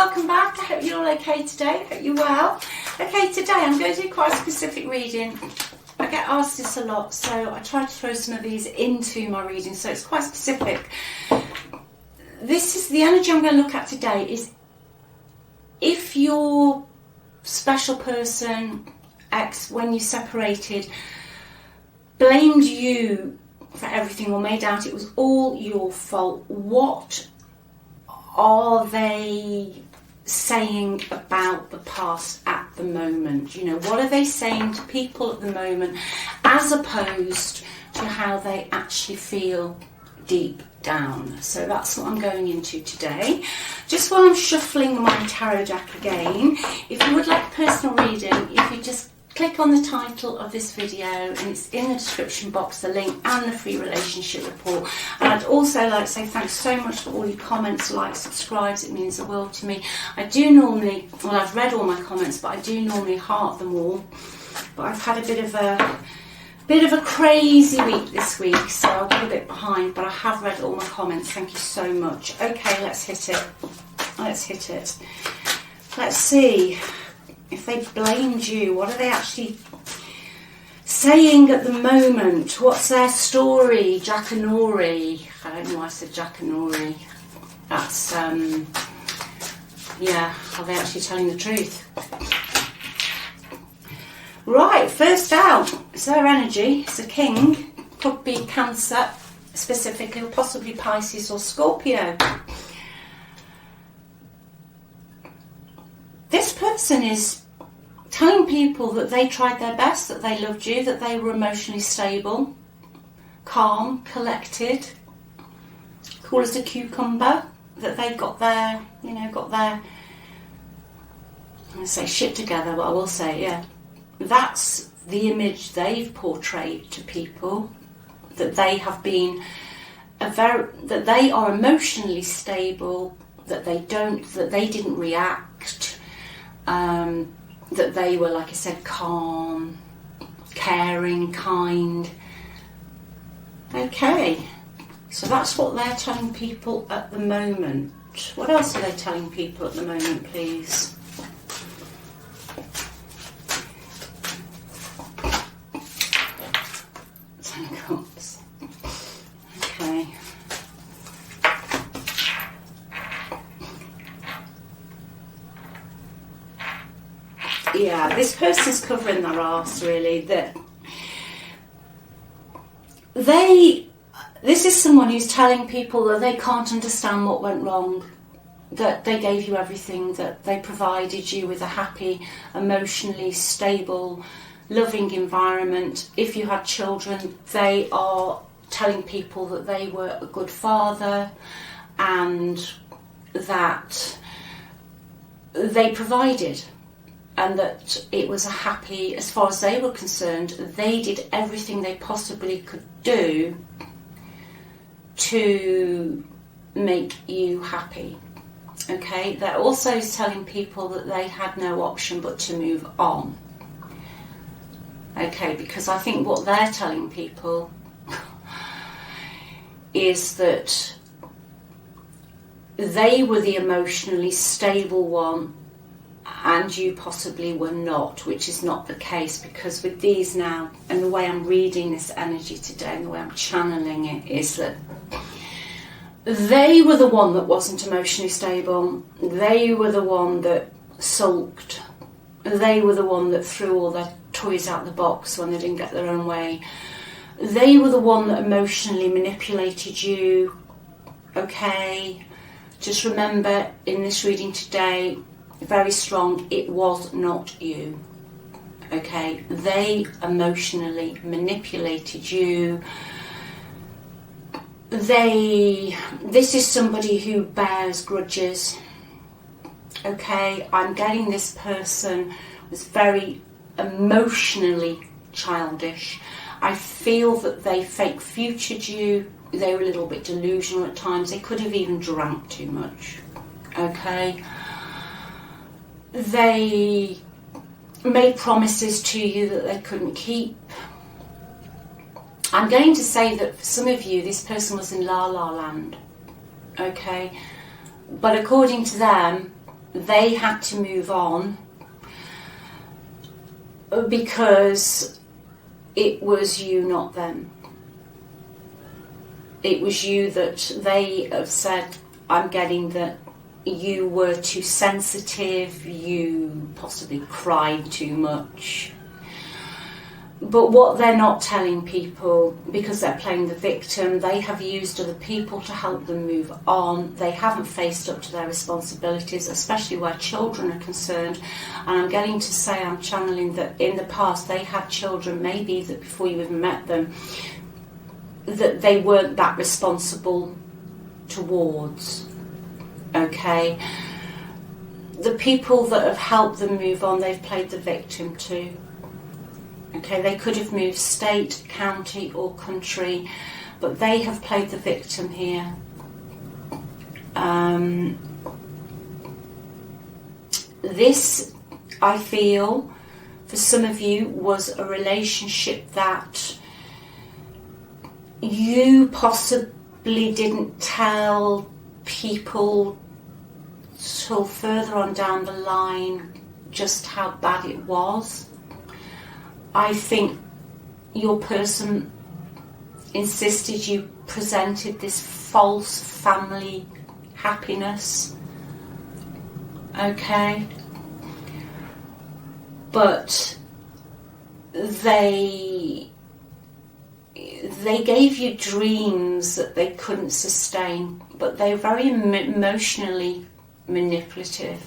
welcome back. I hope you're all okay today. I hope you're well. Okay, today I'm going to do quite a specific reading. I get asked this a lot, so I try to throw some of these into my reading, so it's quite specific. This is the energy I'm going to look at today. Is if your special person, ex, when you separated, blamed you for everything or made out it was all your fault, what are they saying about the past at the moment? You know, what are they saying to people at the moment as opposed to how they actually feel deep down? So that's what I'm going into today. Just while I'm shuffling my tarot deck again, if you would like a personal reading, if you just click on the title of this video, and it's in the description box, the link and the free relationship report. And I'd also like to say thanks so much for all your comments, likes, subscribes. It means the world to me. I do normally, well, I've read all my comments, but I do normally heart them all. But I've had a bit of a crazy week this week, so I'll get a bit behind, but I have read all my comments. Thank you so much. Okay, let's hit it. Let's hit it. Let's see. If they blamed you, what are they actually saying at the moment? What's their story? Jackanory. I don't know why I said Jackanory. That's, yeah, are they actually telling the truth? Right, first out, it's their energy. It's a king. Could be Cancer, specifically, or possibly Pisces or Scorpio. This person is telling people that they tried their best, that they loved you, that they were emotionally stable, calm, collected, cool as a cucumber, that they got their, you know, I'm going to say shit together, but I will say, yeah. That's the image they've portrayed to people, that they have been that they are emotionally stable, that they didn't react, that they were, like I said, calm, caring, kind. Okay, so that's what they're telling people at the moment. What else are they telling people at the moment, please? Okay. Yeah, this person's covering their arse, really. This is someone who's telling people that they can't understand what went wrong, that they gave you everything, that they provided you with a happy, emotionally stable, loving environment. If you had children, they are telling people that they were a good father and that they provided. And that it was a happy, as far as they were concerned, they did everything they possibly could do to make you happy. Okay, they're also telling people that they had no option but to move on. Okay, because I think what they're telling people is that they were the emotionally stable one and you possibly were not, which is not the case, because with these now, and the way I'm reading this energy today and the way I'm channeling it, is that they were the one that wasn't emotionally stable. They were the one that sulked. They were the one that threw all their toys out the box when they didn't get their own way. They were the one that emotionally manipulated you. Okay, just remember in this reading today, very strong, it was not you. Okay, they emotionally manipulated you. This is somebody who bears grudges. Okay, I'm getting this person was very emotionally childish. I feel that they fake futured you. They were a little bit delusional at times. They could have even drank too much. Okay. They made promises to you that they couldn't keep. I'm going to say that for some of you, this person was in la la land. Okay. But according to them, they had to move on because it was you, not them. It was you that they have said, I'm getting that you were too sensitive, you possibly cried too much. But what they're not telling people, because they're playing the victim, they have used other people to help them move on. They haven't faced up to their responsibilities, especially where children are concerned. And I'm getting to say, I'm channeling that in the past they had children, maybe that before you even met them, that they weren't that responsible towards. Okay? The people that have helped them move on, they've played the victim too. Okay, they could have moved state, county or country, but they have played the victim here. This, I feel, for some of you, was a relationship that you possibly didn't tell people till further on down the line just how bad it was. I think your person insisted you presented this false family happiness, okay? But they gave you dreams that they couldn't sustain, but they're very emotionally manipulative.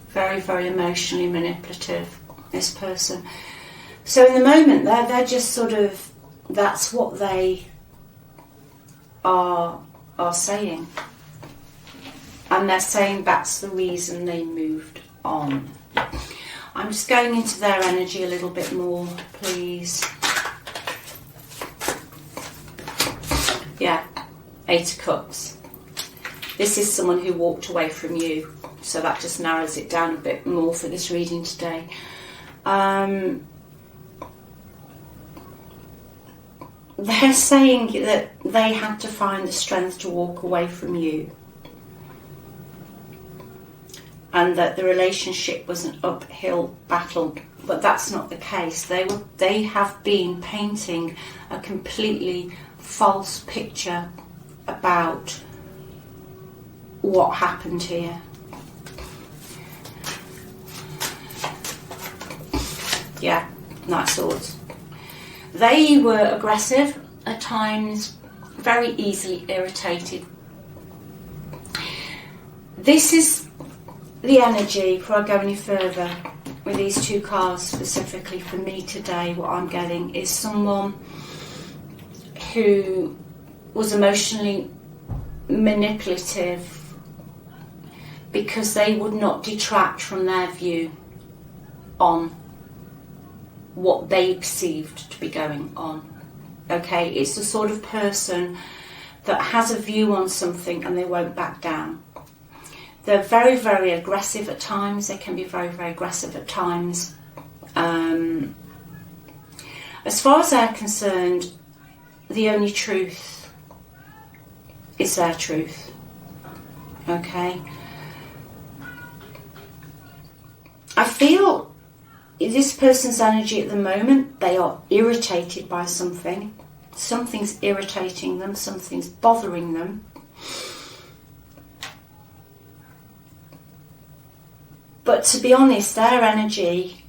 Very, very emotionally manipulative, this person. So in the moment, they're just sort of, that's what they are saying. And they're saying that's the reason they moved on. I'm just going into their energy a little bit more, please. Yeah, 8 of Cups. This is someone who walked away from you. So that just narrows it down a bit more for this reading today. They're saying that they had to find the strength to walk away from you. And that the relationship was an uphill battle. But that's not the case. They have been painting a completely false picture about what happened here. Yeah, Knight of Swords. They were aggressive, at times very easily irritated. This is the energy, before I go any further, with these 2 cards specifically for me today. What I'm getting is someone who was emotionally manipulative because they would not detract from their view on what they perceived to be going on. Okay, it's the sort of person that has a view on something and they won't back down. They're very, very aggressive at times. They can be very, very aggressive at times. As far as they're concerned, the only truth is their truth. Okay? I feel this person's energy at the moment, they are irritated by something. Something's irritating them, something's bothering them. But to be honest, their energy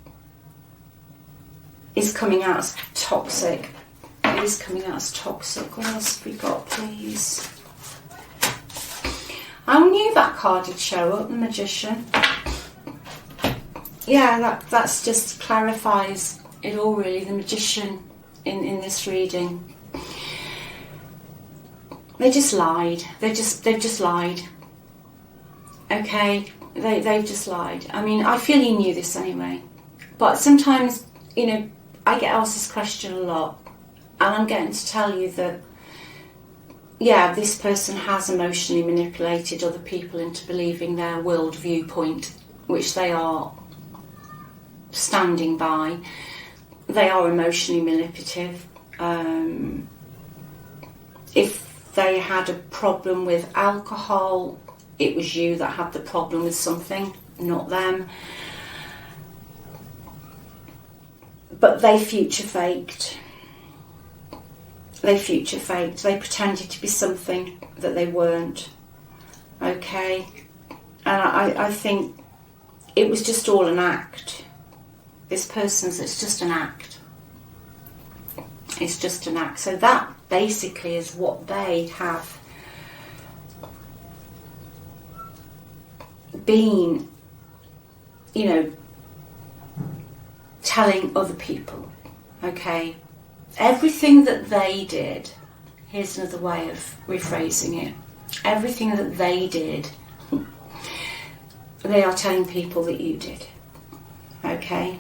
is coming out as toxic. It is coming out as toxic. What else have we got, please? I knew that card would show up, the Magician. Yeah, that's just clarifies it all really, the Magician in this reading. They just lied. They've just lied. Okay, they've just lied. I mean, I feel you knew this anyway. But sometimes, you know, I get asked this question a lot, and I'm getting to tell you that, yeah, this person has emotionally manipulated other people into believing their world viewpoint, which they are standing by. They are emotionally manipulative. If they had a problem with alcohol, it was you that had the problem with something, not them. But they future faked. They future faked. They pretended to be something that they weren't. Okay? And I think it was just all an act. This person's, it's just an act. It's just an act. So that basically is what they have been, you know, telling other people. Okay? Everything that they did, here's another way of rephrasing it. Everything that they did, they are telling people that you did. Okay?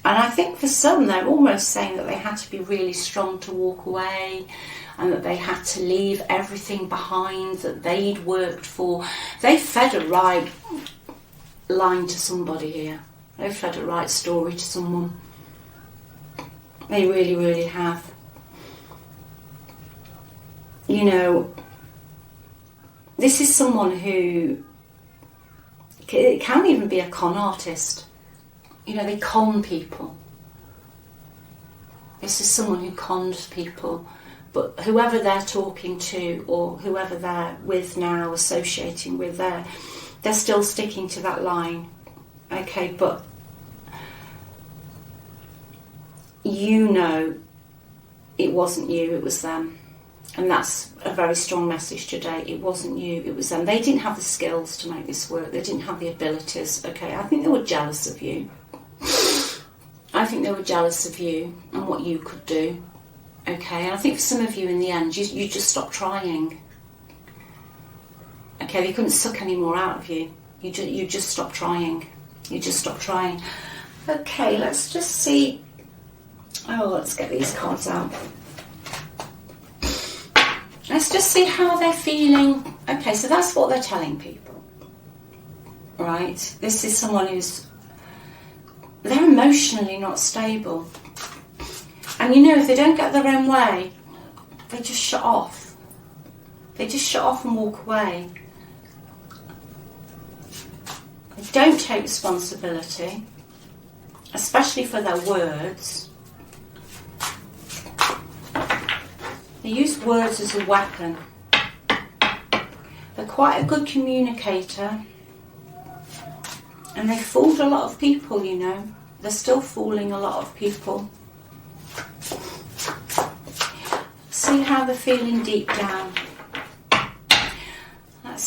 And I think for some, they're almost saying that they had to be really strong to walk away, and that they had to leave everything behind that they'd worked for. They fed a right line to somebody here. They fed a right story to someone. They really, really have. You know, this is someone who, it can even be a con artist. You know, they con people. This is someone who cons people. But whoever they're talking to, or whoever they're with now, associating with, they're still sticking to that line. Okay, but you know it wasn't you, it was them. And that's a very strong message today. It wasn't you, it was them. They didn't have the skills to make this work. They didn't have the abilities. Okay, I think they were jealous of you. I think they were jealous of you and what you could do. Okay, and I think for some of you in the end, you just stopped trying. Okay, they couldn't suck any more out of you. You just stopped trying. You just stopped trying. Okay, let's just see. Oh, let's get these cards out. Let's just see how they're feeling. Okay, so that's what they're telling people. Right? This is someone who's... they're emotionally not stable. And you know, if they don't get their own way, they just shut off. They just shut off and walk away. They don't take responsibility, especially for their words. They use words as a weapon. They're quite a good communicator. And they fooled a lot of people, you know. They're still fooling a lot of people. See how they're feeling deep down.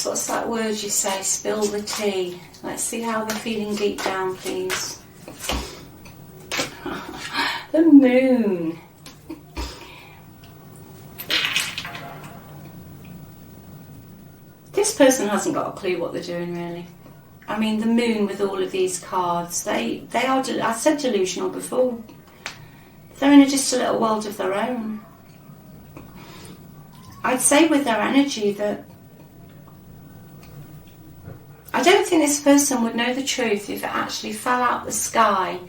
What's that word you say? Spill the tea. Let's see how they're feeling deep down, please. The moon. This person hasn't got a clue what they're doing, really. I mean, the moon with all of these cards, they are, I said delusional before. They're in just a little world of their own. I'd say with their energy that I don't think this person would know the truth if it actually fell out the sky,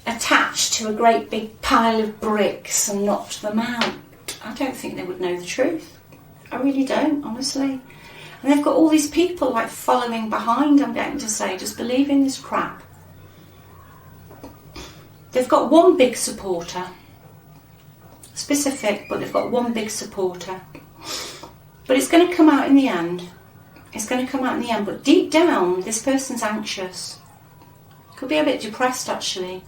attached to a great big pile of bricks and knocked them out. I don't think they would know the truth. I really don't, honestly. And they've got all these people like following behind, I'm getting to say, just believing this crap. They've got one big supporter. Specific, but they've got one big supporter. But it's going to come out in the end. It's going to come out in the end. But deep down, this person's anxious. Could be a bit depressed, actually.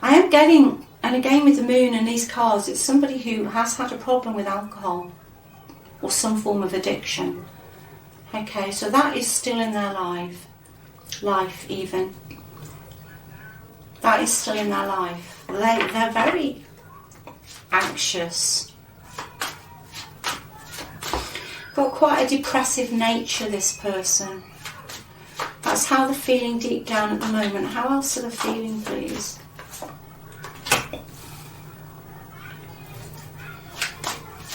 I am getting, and again with the moon and these cards, it's somebody who has had a problem with alcohol or some form of addiction. Okay, so that is still in their life even. That is still in their life. They're very anxious. Got quite a depressive nature, this person. That's how they're feeling deep down at the moment. How else are they feeling, please?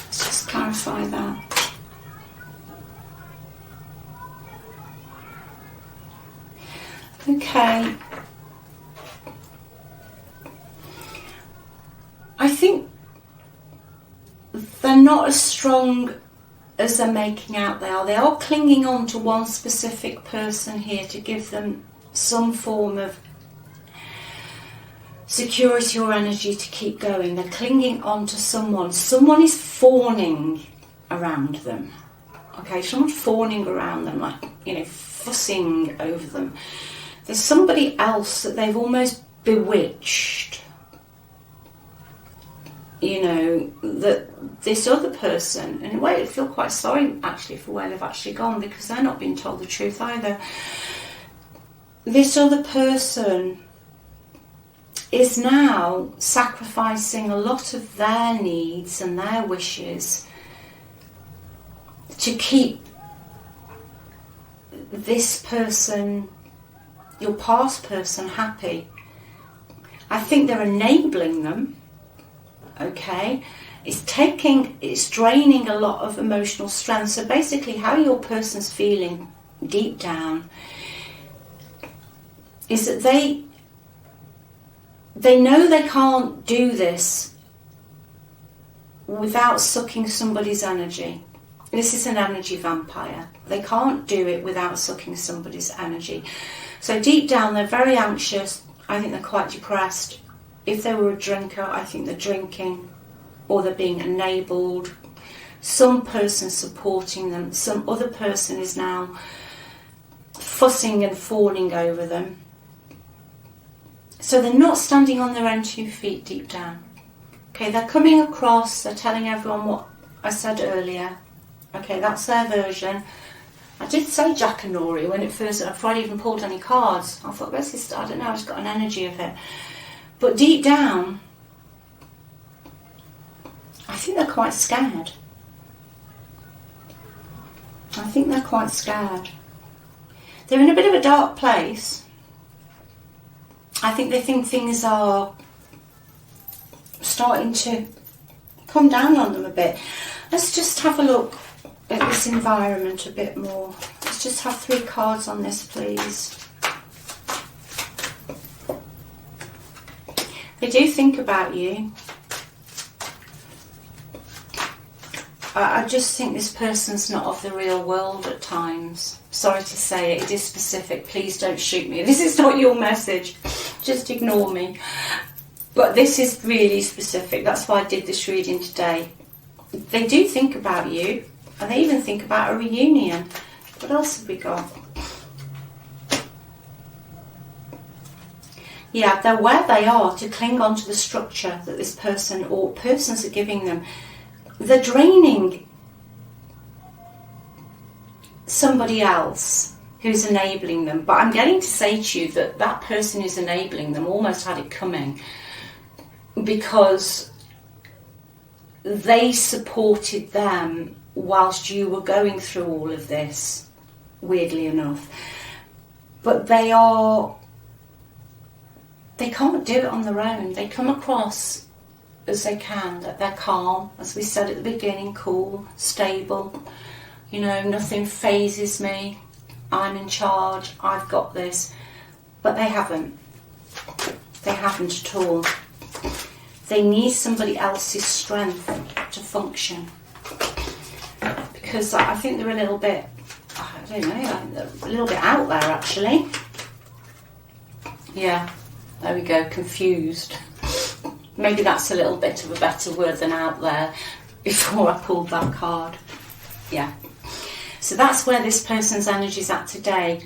Let's just clarify that. Okay. I think they're not as strong as they're making out they are clinging on to one specific person here to give them some form of security or energy to keep going. They're clinging on to someone. Someone is fawning around them. Okay, someone's fawning around them, like, you know, fussing over them. There's somebody else that they've almost bewitched. You know, that this other person, in a way I feel quite sorry actually for where they've actually gone, because they're not being told the truth either. This other person is now sacrificing a lot of their needs and their wishes to keep this person, your past person, happy. I think they're enabling them. Okay, it's draining a lot of emotional strength. So basically how your person's feeling deep down is that they know they can't do this without sucking somebody's energy. This is an energy vampire. They can't do it without sucking somebody's energy. So deep down they're very anxious. I think they're quite depressed. If they were a drinker, I think they're drinking, or they're being enabled. Some person supporting them, some other person is now fussing and fawning over them. So they're not standing on their own 2 feet deep down. Okay, they're coming across, they're telling everyone what I said earlier. Okay, that's their version. I did say Jack and Rory when it first, before I even pulled any cards. I thought, where's this? I don't know, I just got an energy of it. But deep down, I think they're quite scared. I think they're quite scared. They're in a bit of a dark place. I think they think things are starting to come down on them a bit. Let's just have a look at this environment a bit more. Let's just have 3 cards on this, please. They do think about you. I just think this person's not of the real world at times. Sorry to say it, it is specific. Please don't shoot me. This is not your message. Just ignore me. But this is really specific. That's why I did this reading today. They do think about you, and they even think about a reunion. What else have we got? Yeah, they're where they are to cling on to the structure that this person or persons are giving them. They're draining somebody else who's enabling them. But I'm getting to say to you that that person who's enabling them almost had it coming, because they supported them whilst you were going through all of this, weirdly enough. But they can't do it on their own. They come across as they can, that they're calm, as we said at the beginning, cool, stable, you know, nothing phases me, I'm in charge, I've got this. But they haven't at all. They need somebody else's strength to function, because I think they're a little bit, I don't know, I think they're a little bit out there actually. Yeah, there we go, confused. Maybe that's a little bit of a better word than out there before I pulled that card. Yeah. So that's where this person's energy is at today.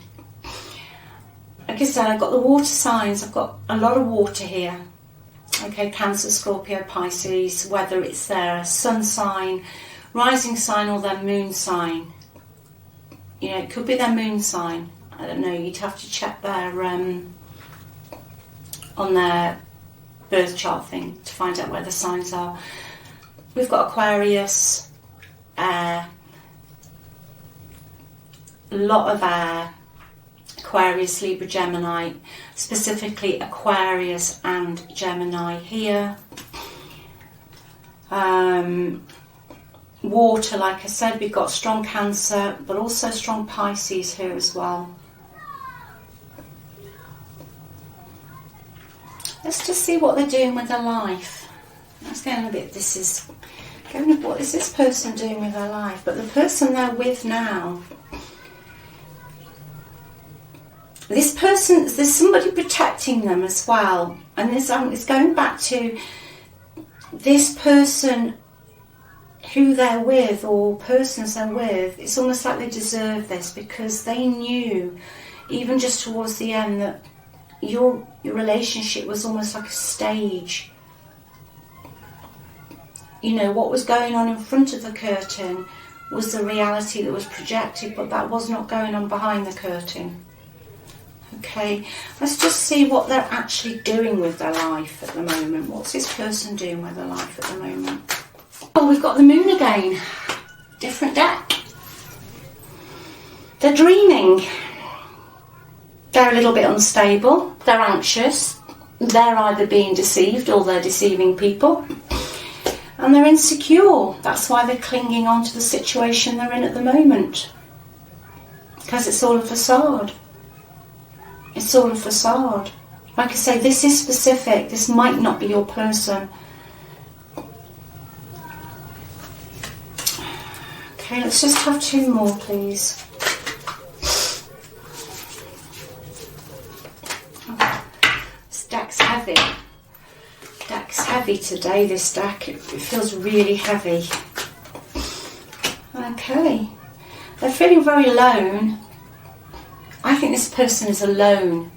Like I said, I've got the water signs. I've got a lot of water here. Okay, Cancer, Scorpio, Pisces, whether it's their sun sign, rising sign, or their moon sign. You know, it could be their moon sign. I don't know, you'd have to check their on their birth chart thing to find out where the signs are. We've got Aquarius, air, a lot of air, Aquarius, Libra, Gemini, specifically Aquarius and Gemini here. Water, like I said, we've got strong Cancer, but also strong Pisces here as well. Let's just see what they're doing with their life. That's getting a bit, this is What is this person doing with their life? But the person they're with now, this person, there's somebody protecting them as well. And this, it's going back to this person who they're with, or persons they're with. It's almost like they deserve this, because they knew, even just towards the end, that your relationship was almost like a stage. You know, what was going on in front of the curtain was the reality that was projected, but that was not going on behind the curtain. Okay, let's just see what they're actually doing with their life at the moment. What's this person doing with their life at the moment? Oh, we've got the moon again. Different deck. They're dreaming. They're a little bit unstable. They're anxious. They're either being deceived or they're deceiving people. And they're insecure. That's why they're clinging on to the situation they're in at the moment. Because it's all a facade. It's all a facade. Like I say, this is specific. This might not be your person. Okay, let's just have two more, please. Oh, this deck's heavy. Deck's heavy today, this deck. It feels really heavy. Okay. They're feeling very alone. I think this person is alone.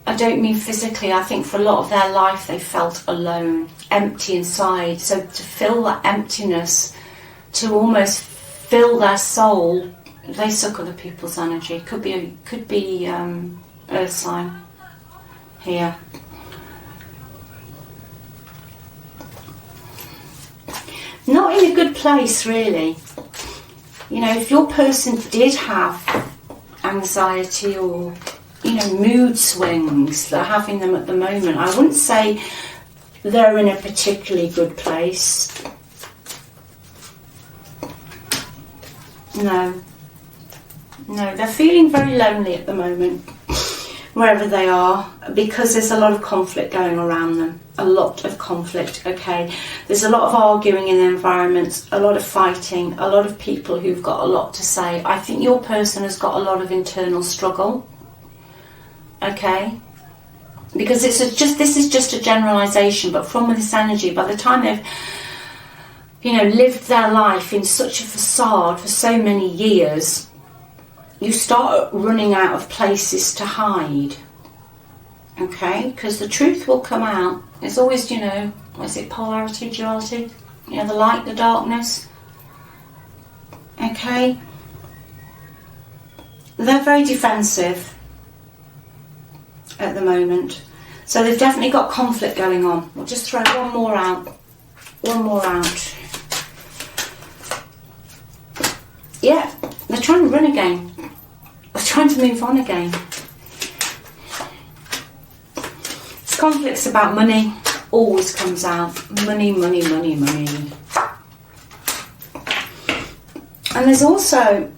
I don't mean physically. I think for a lot of their life they felt alone, empty inside. So to fill that emptiness, to almost fill their soul, they suck other people's energy. Could be earth sign here. Not in a good place, really. You know, if your person did have anxiety or, you know, mood swings, they're having them at the moment, I wouldn't say they're in a particularly good place. No, they're feeling very lonely at the moment, wherever they are, because there's a lot of conflict going around them. A lot of conflict, okay? There's a lot of arguing in the environment, a lot of fighting, a lot of people who've got a lot to say. I think your person has got a lot of internal struggle, okay? Because this is just a generalisation, but from this energy, by the time they've, you know, lived their life in such a facade for so many years, you start running out of places to hide. Okay, because the truth will come out. It's always, you know, what is it, polarity, duality? You know, the light, the darkness. Okay. They're very defensive at the moment. So they've definitely got conflict going on. We'll just throw one more out. One more out. Yeah, they're trying to run again. They're trying to move on again. Conflicts about money always comes out. Money, money, money, money. And there's also,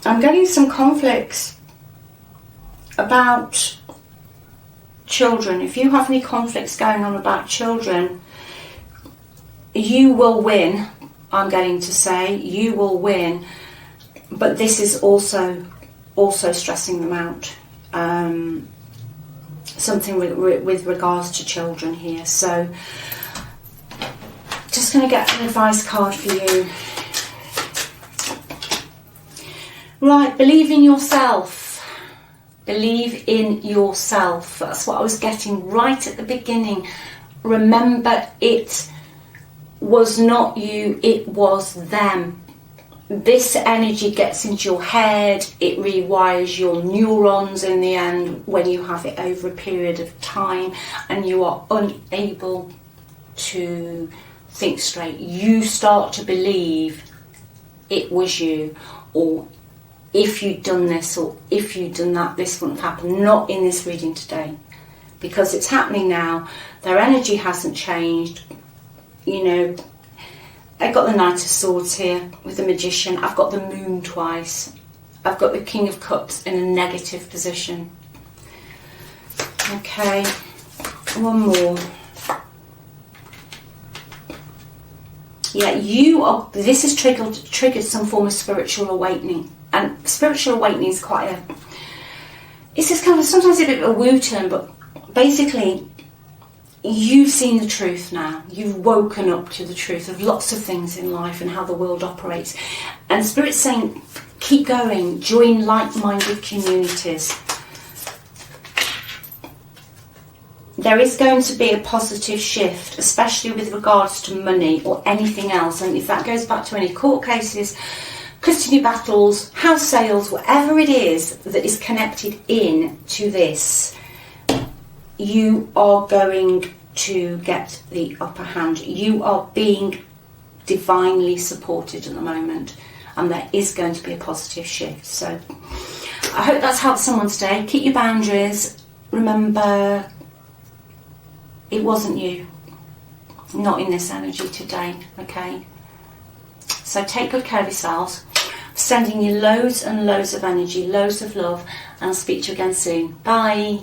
I'm getting some conflicts about children. If you have any conflicts going on about children, you will win. I'm getting to say you will win, but this is also stressing them out. Something with regards to children here. So just going to get an advice card for you. Right, believe in yourself. Believe in yourself. That's what I was getting right at the beginning. Remember, it was not you, it was them. This energy gets into your head, it rewires your neurons in the end when you have it over a period of time and you are unable to think straight. You start to believe it was you, or if you'd done this or if you'd done that, this wouldn't have happened. Not in this reading today, because it's happening now. Their energy hasn't changed. You know, I've got the Knight of Swords here with the Magician. I've got the Moon twice. I've got the King of Cups in a negative position. Okay, one more. Yeah, this has triggered some form of spiritual awakening. And spiritual awakening is it's just kind of sometimes a bit of a woo term, but basically you've seen the truth now. You've woken up to the truth of lots of things in life and how the world operates. And Spirit's saying, keep going, join like-minded communities. There is going to be a positive shift, especially with regards to money or anything else. And if that goes back to any court cases, custody battles, house sales, whatever it is that is connected in to this, you are going to get the upper hand. You are being divinely supported at the moment, and there is going to be a positive shift. So I hope that's helped someone today. Keep your boundaries. Remember, it wasn't you, not in this energy today, okay? So take good care of yourselves. Sending you loads and loads of energy, loads of love, and I'll speak to you again soon. Bye.